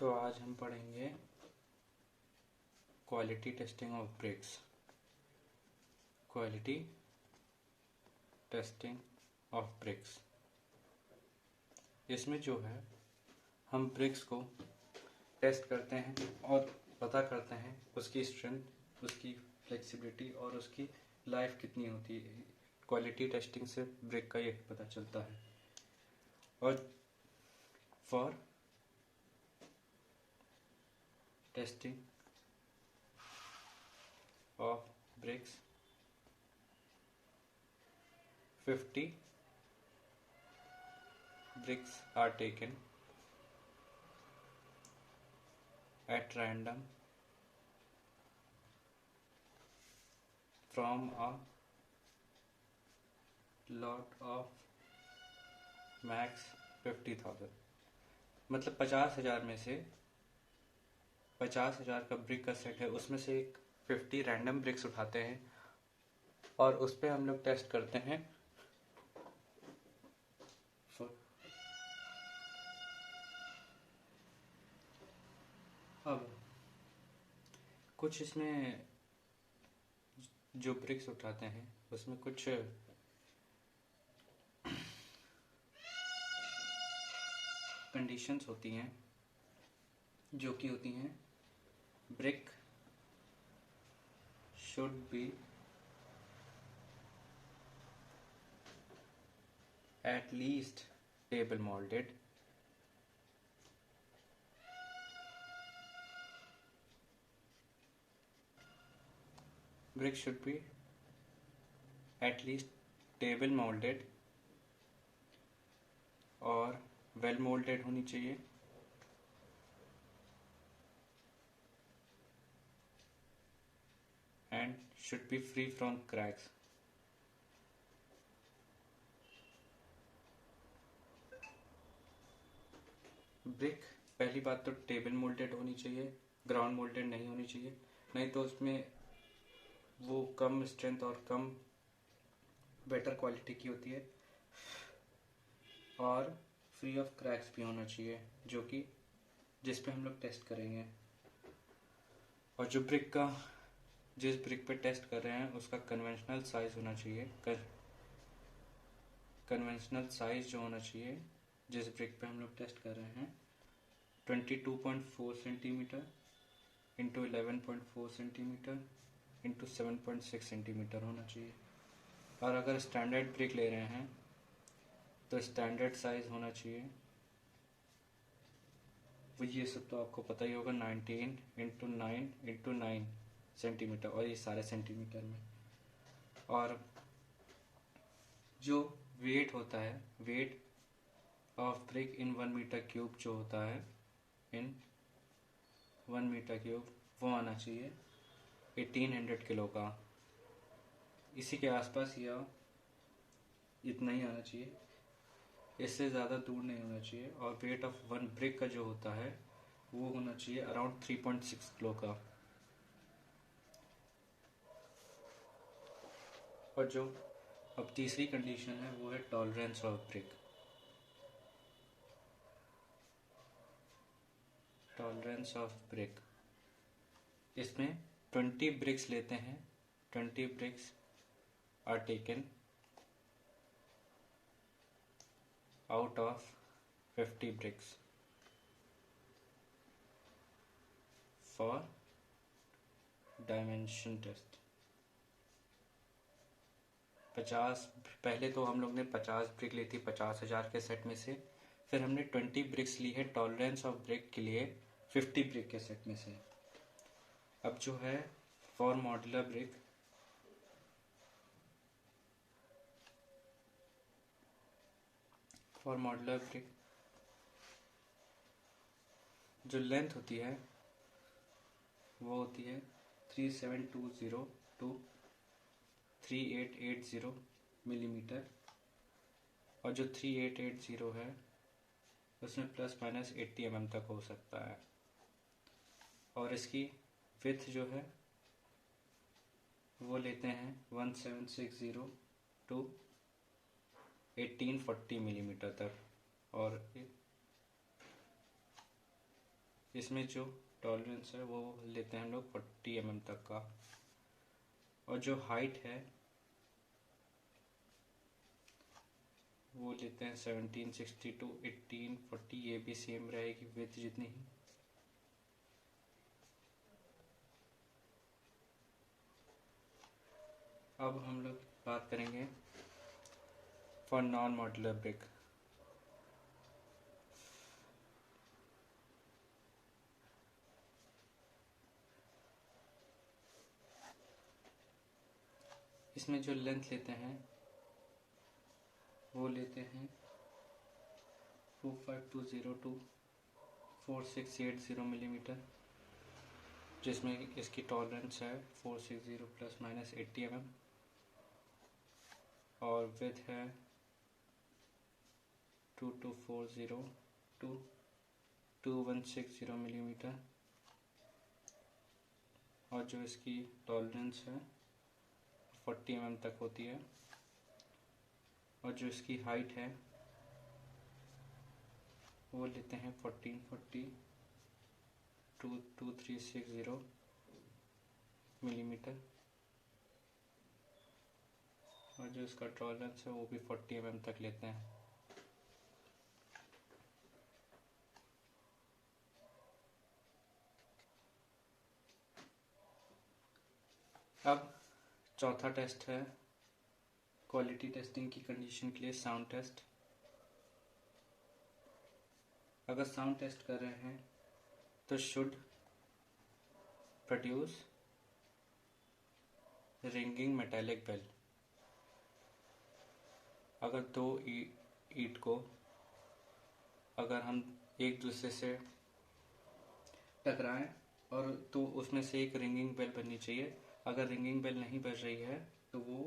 तो आज हम पढ़ेंगे quality testing of bricks. Quality testing of bricks, इसमें जो है हम ब्रेक्स को टेस्ट करते हैं और पता करते हैं उसकी स्ट्रेंथ, उसकी फ्लेक्सिबिलिटी और उसकी लाइफ कितनी होती है। क्वालिटी टेस्टिंग से ब्रेक का ये पता चलता है। और for testing of bricks 50 bricks are taken at random from a lot of max 50,000। मतलब 50,000 में से 50,000 का ब्रिक का सेट है, उसमें से एक 50 रैंडम ब्रिक्स उठाते हैं और उस पर हम लोग टेस्ट करते हैं। अब कुछ इसमें जो ब्रिक्स उठाते हैं उसमें कुछ कंडीशंस होती हैं, जो कि होती हैं brick should be at least table molded, brick should be at least table molded और well molded होनी चाहिए, and should be free from cracks। Brick पहली बात तो टेबल मोल्डेड होनी चाहिए, ग्राउंड मोल्डेड नहीं होनी चाहिए, नहीं तो उसमें वो कम स्ट्रेंथ और कम बेटर क्वालिटी की होती है। और फ्री ऑफ क्रैक्स भी होना चाहिए, जो कि जिस पे हम लोग टेस्ट करेंगे। और जो ब्रिक का जिस ब्रिक पे टेस्ट कर रहे हैं उसका कन्वेंशनल साइज होना चाहिए। कन्वेंशनल साइज जो होना चाहिए जिस ब्रिक पे हम लोग टेस्ट कर रहे हैं 22.4 centimetre into 11.4 centimetre into 7.6 centimetre होना चाहिए। और अगर स्टैंडर्ड ब्रिक ले रहे हैं तो स्टैंडर्ड साइज होना चाहिए, वो ये सब तो आपको पता ही होगा, 19 इंटू 9 इंटू 9 सेंटीमीटर, और ये सारे सेंटीमीटर में। और जो वेट होता है, weight of brick in 1 metre cube जो होता है इन 1 मीटर क्यूब, वो आना चाहिए 1800 किलो का। इसी के आसपास या इतना ही आना चाहिए, इससे ज़्यादा दूर नहीं होना चाहिए। और वेट ऑफ 1 ब्रिक का जो होता है वो होना चाहिए अराउंड 3.6 किलो का। और जो अब तीसरी कंडीशन है वो है tolerance of brick. Tolerance of brick, इसमें 20 ब्रिक्स लेते हैं, 20 bricks are taken out of 50 bricks for dimension test। 50 पहले तो हम लोग ने 50 ब्रिक ली थी 50,000 के सेट में से, फिर हमने 20 ब्रिक्स ली है टॉलरेंस ऑफ ब्रिक के लिए 50 ब्रिक के सेट में से। अब जो है for modular brick, for modular brick जो लेंथ होती है वो होती है 3720 टू 3880 मिलीमीटर। और जो 3880 है उसमें प्लस माइनस 80 mm तक हो सकता है। और इसकी विड्थ जो है वो लेते हैं 1760 टू 1840 मिलीमीटर तक। और इसमें जो टॉलरेंस है वो लेते हैं हम लोग 40 mm तक का, और जो हाइट है वो लेते हैं 1760 to 1840, ये भी सेम रहेगी विथ जितनी ही। अब हम लोग बात करेंगे फॉर नॉन मॉड्यूलर ब्रिक। इसमें जो लेंथ लेते हैं वो लेते हैं 25202 to 4680 मिलीमीटर, जिसमें इसकी टॉलरेंस है 460 प्लस माइनस 80 mm, और विथ है 2240 to 2160 मिलीमीटर, और जो इसकी टॉलरेंस है 40 mm तक होती है, और जो इसकी हाइट है वो लेते हैं 1440 to 2360 मिलीमीटर, और जो इसका टॉलरेंस है वो भी 40 mm तक लेते हैं। अब चौथा टेस्ट है क्वालिटी टेस्टिंग की कंडीशन के लिए साउंड टेस्ट। अगर साउंड टेस्ट कर रहे हैं तो should produce ringing metallic bell. अगर दो ईंट को अगर हम एक दूसरे से टकराएं और तो उसमें से एक रिंगिंग बेल बननी चाहिए। अगर रिंगिंग बेल नहीं बज रही है तो वो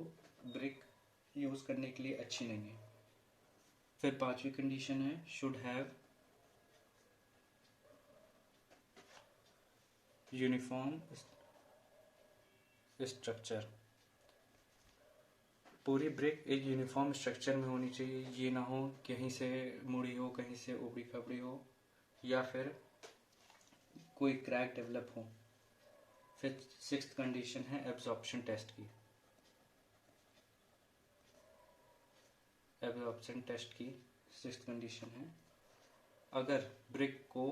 ब्रिक यूज़ करने के लिए अच्छी नहीं है। फिर पांचवी कंडीशन है शुड हैव यूनिफॉर्म स्ट्रक्चर। पूरी ब्रिक एक यूनिफॉर्म स्ट्रक्चर में होनी चाहिए, ये ना हो कहीं से मुड़ी हो, कहीं से उबड़ी खबड़ी हो, या फिर कोई क्रैक डेवलप हो। फिर सिक्स्थ कंडीशन है एब्जॉर्प्शन टेस्ट की। एब्जॉर्प्शन टेस्ट की सिक्स्थ कंडीशन है अगर ब्रिक को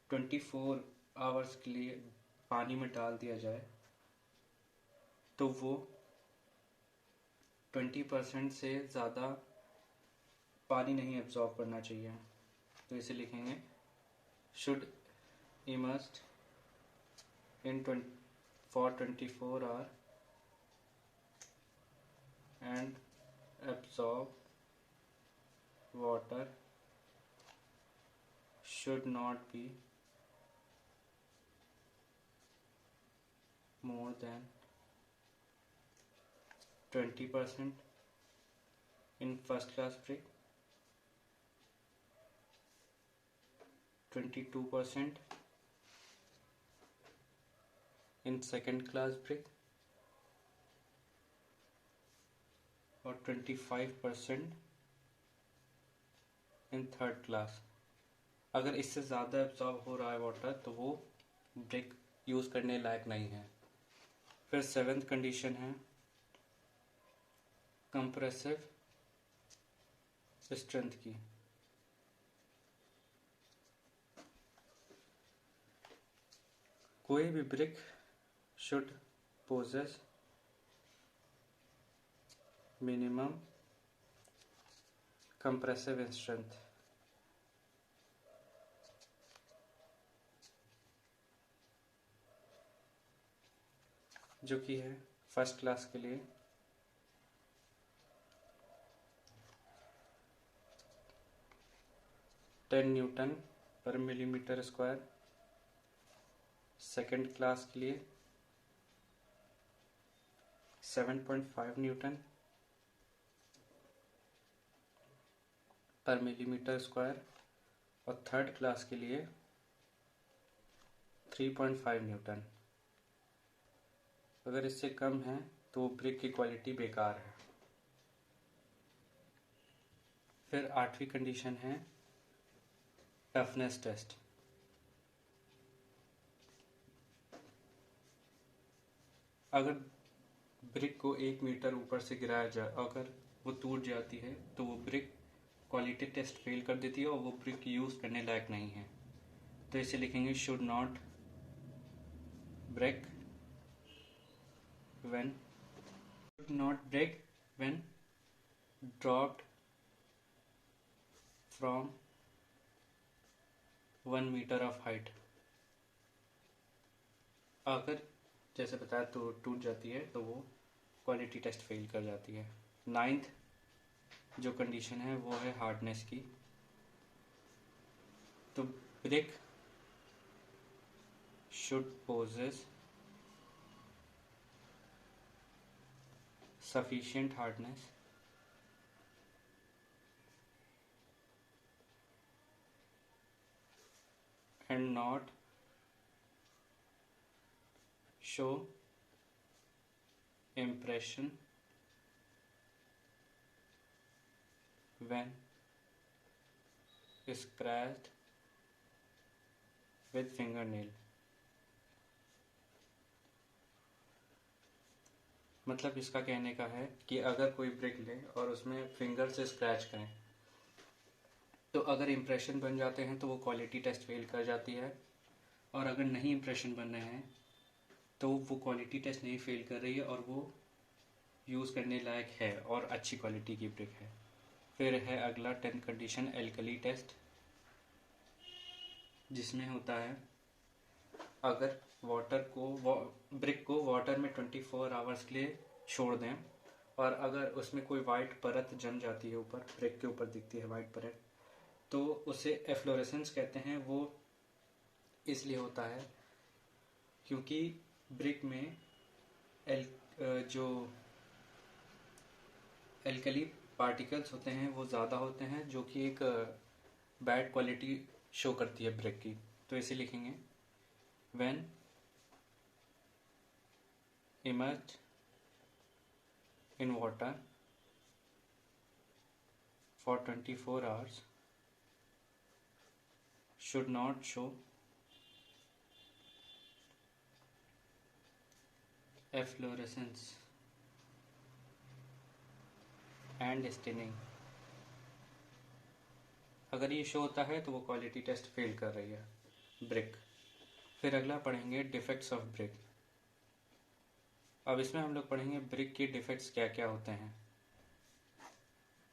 24 आवर्स के लिए पानी में डाल दिया जाए तो वो 20% से ज़्यादा पानी नहीं एब्जॉर्ब करना चाहिए। तो इसे लिखेंगे should immersed in for 24 hours and absorb water should not be more than 20% in first class brick, 22% in second class brick, और 25% इन थर्ड क्लास। अगर इससे ज़्यादा एब्जॉर्ब हो रहा है वाटर तो वो ब्रिक यूज़ करने लायक नहीं है। फिर सेवेंथ कंडीशन है कंप्रेसिव स्ट्रेंथ की। कोई भी brick should possess minimum compressive strength. जो कि है फर्स्ट क्लास के लिए 10 न्यूटन पर मिलीमीटर स्क्वायर, सेकेंड क्लास के लिए 7.5 न्यूटन पर मिलीमीटर स्क्वायर, और थर्ड क्लास के लिए 3.5 न्यूटन। अगर इससे कम है तो ब्रिक की क्वालिटी बेकार है। फिर आठवीं कंडीशन है टफनेस टेस्ट। अगर ब्रिक को 1 मीटर ऊपर से गिराया जाए, अगर वो टूट जाती है तो वो ब्रिक क्वालिटी टेस्ट फेल कर देती है और वो ब्रिक यूज़ करने लायक नहीं है। तो इसे लिखेंगे should not break when dropped from 1 metre of height. अगर जैसे बताया तो टूट जाती है तो वो क्वालिटी टेस्ट फेल कर जाती है। 9th जो कंडीशन है वो है हार्डनेस की। तो brick should possess sufficient hardness and not show impression when scratched with fingernail। मतलब इसका कहने का है कि अगर कोई ब्रिक ले और उसमें फिंगर से स्क्रैच करें तो अगर इम्प्रेशन बन जाते हैं तो वो क्वालिटी टेस्ट फेल कर जाती है, और अगर नहीं इम्प्रेशन बन रहे हैं तो वो क्वालिटी टेस्ट नहीं फेल कर रही है और वो यूज़ करने लायक है और अच्छी क्वालिटी की ब्रिक है। फिर है अगला 10th कंडीशन एल्कली टेस्ट, जिसमें होता है अगर ब्रिक को वाटर में 24 आवर्स के लिए छोड़ दें और अगर उसमें कोई वाइट परत जम जाती है, ऊपर ब्रिक के ऊपर दिखती है वाइट परत, तो उसे एफ्लोरेसेंस कहते हैं। वो इसलिए होता है क्योंकि ब्रिक में जो एल्कली पार्टिकल्स होते हैं वो ज़्यादा होते हैं, जो कि एक बैड क्वालिटी शो करती है ब्रिक की। तो इसे लिखेंगे when immersed in water for 24 hours should not show efflorescence and staining। अगर ये शो होता है तो वो क्वालिटी टेस्ट फेल कर रही है ब्रिक। फिर अगला पढ़ेंगे डिफेक्ट्स ऑफ ब्रिक। अब इसमें हम लोग पढ़ेंगे ब्रिक के डिफेक्ट्स क्या क्या होते हैं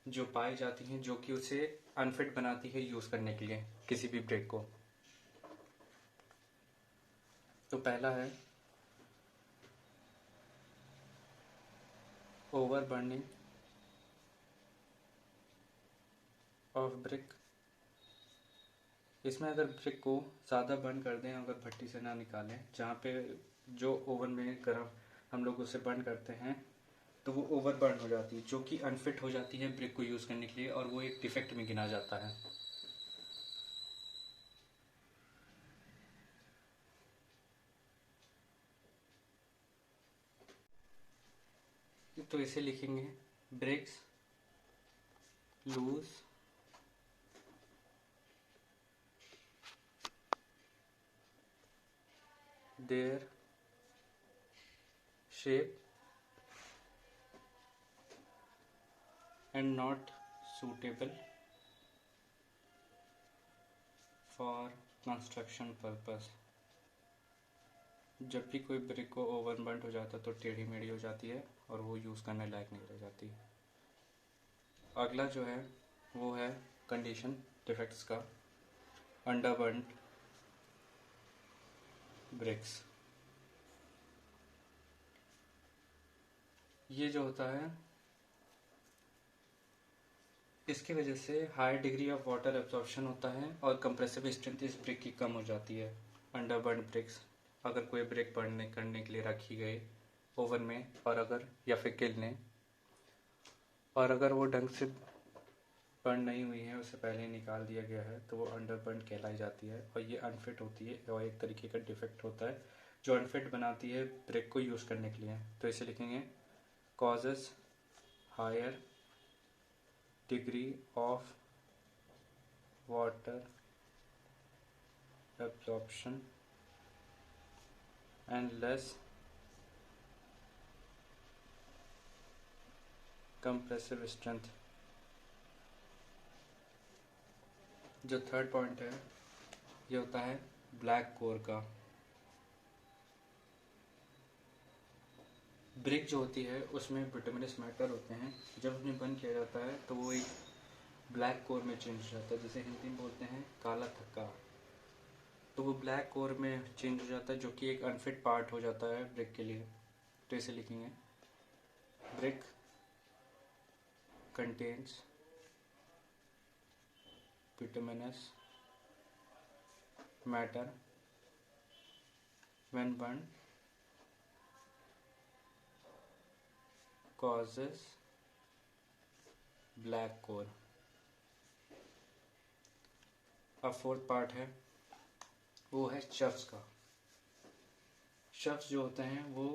जो पाई जाती हैं, जो कि उसे अनफिट बनाती है यूज़ करने के लिए किसी भी ब्रिक को। तो पहला है ओवर बर्निंग ऑफ ब्रिक। इसमें अगर ब्रिक को ज़्यादा बर्न कर दें, अगर भट्टी से ना निकालें, जहाँ पे जो ओवन में गर्म हम लोग उसे बर्न करते हैं, तो वो ओवर बर्न हो जाती है, जो कि अनफिट हो जाती है ब्रिक को यूज़ करने के लिए, और वो एक डिफेक्ट में गिना जाता है। तो इसे लिखेंगे bricks lose their shape and not suitable for construction purpose। जब भी कोई ब्रिक को ओवर बर्न हो जाता है तो टेढ़ी मेढ़ी हो जाती है और वो यूज़ करने लायक नहीं रह जाती। अगला जो है वो है कंडीशन डिफेक्ट्स का, अंडरबर्न ब्रिक्स। ये जो होता है इसकी वजह से high degree of water absorption होता है और कंप्रेसिव स्ट्रेंथ इस ब्रिक की कम हो जाती है। अंडरबर्न ब्रिक्स, अगर कोई ब्रिक बर्न करने के लिए रखी गई ओवन में और अगर या फिर किल और अगर वो ढंग से बर्न नहीं हुई है, उसे पहले ही निकाल दिया गया है, तो वो अंडरबर्न कहलाई जाती है और ये अनफिट होती है और एक तरीके का डिफेक्ट होता है जो अनफिट बनाती है ब्रिक को यूज़ करने के लिए। तो इसे लिखेंगे causes higher degree of water absorption and less compressive strength। जो थर्ड पॉइंट है ये होता है ब्लैक कोर का। ब्रिक जो होती है उसमें बिटुमिनस मैटर होते हैं, जब उन्हें बर्न किया जाता है तो वो एक ब्लैक कोर में चेंज हो जाता है, जिसे हिंदी में बोलते हैं काला थक्का। तो वो ब्लैक कोर में चेंज हो जाता है, जो कि एक अनफिट पार्ट हो जाता है ब्रिक के लिए। तो इसे लिखेंगे brick contains bituminous matter when burned causes black core। अब फोर्थ पार्ट है वो है शफ्स का। शफ्स जो होते हैं वो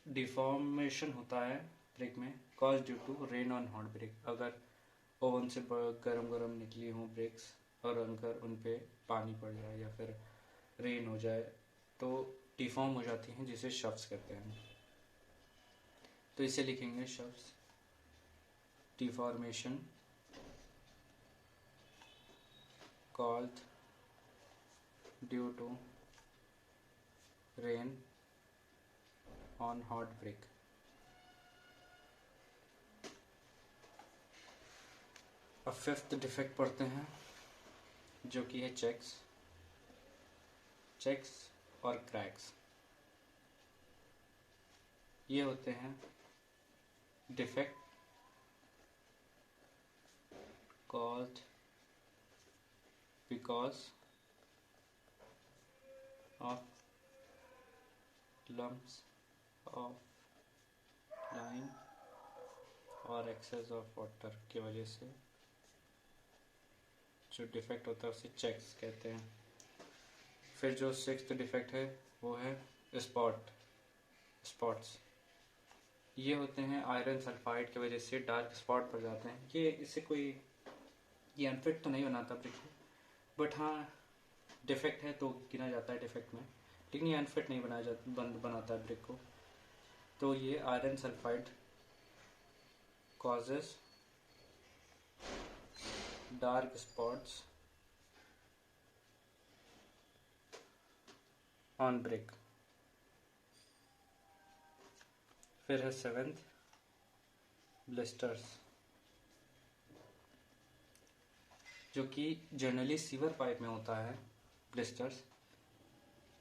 डिफॉर्मेशन होता है ब्रिक में cause due to rain on hot brick. अगर ओवन से गरम गरम निकली हों ब्रिक्स और अगर उन पे पानी पड़ जाए या फिर रेन हो जाए तो डिफॉर्म हो जाती हैं, जिसे शफ्स कहते हैं। तो इसे लिखेंगे chuffs deformation called due to rain on hot brick. अब फिफ्थ डिफेक्ट पढ़ते हैं जो कि है चेक्स और क्रैक्स। ये होते हैं defect caused because of lumps of lime और excess of water की वजह से जो डिफेक्ट होता है उसे चेक्स कहते हैं। फिर जो सिक्स्थ डिफेक्ट है वो है स्पॉट्स। ये होते हैं आयरन सल्फाइड की वजह से डार्क स्पॉट पड़ जाते हैं। ये अनफिट तो नहीं बनाता ब्रिक को, बट हाँ डिफेक्ट है तो गिना जाता है डिफेक्ट में, लेकिन ये अनफिट नहीं बनाता है ब्रिक को। तो ये iron sulphide causes dark spots on brick. फिर है सेवेंथ ब्लिस्टर्स, जो कि जनरली सीवर पाइप में होता है। ब्लिस्टर्स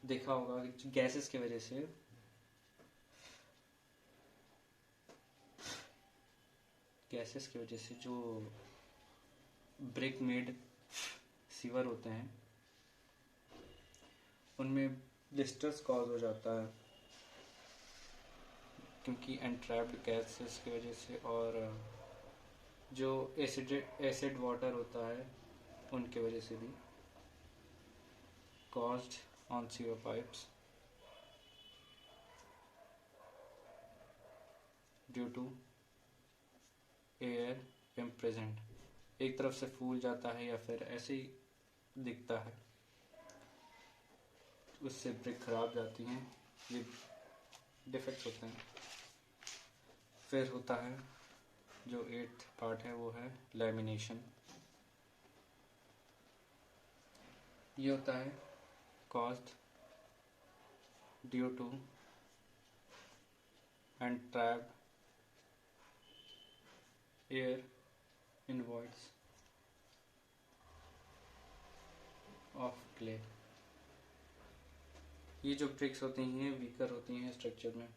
देखा होगा गैसेस की वजह से जो ब्रिक मेड सीवर होते हैं उनमें ब्लिस्टर्स कॉज हो जाता है, क्योंकि एंट्रैप्ड गैसेस की वजह से और जो एसिड वाटर होता है उनके वजह से भी caused on sewer pipes due to air imprisoned। एक तरफ से फूल जाता है या फिर ऐसे ही दिखता है, उससे ब्रिक खराब जाती हैं। ये डिफेक्ट्स होते हैं। फिर होता है जो एट्थ पार्ट है वो है लैमिनेशन। ये होता है caused due to entrapped air in voids of clay। ये जो ब्रिक्स होती हैं वीकर होती हैं स्ट्रक्चर में,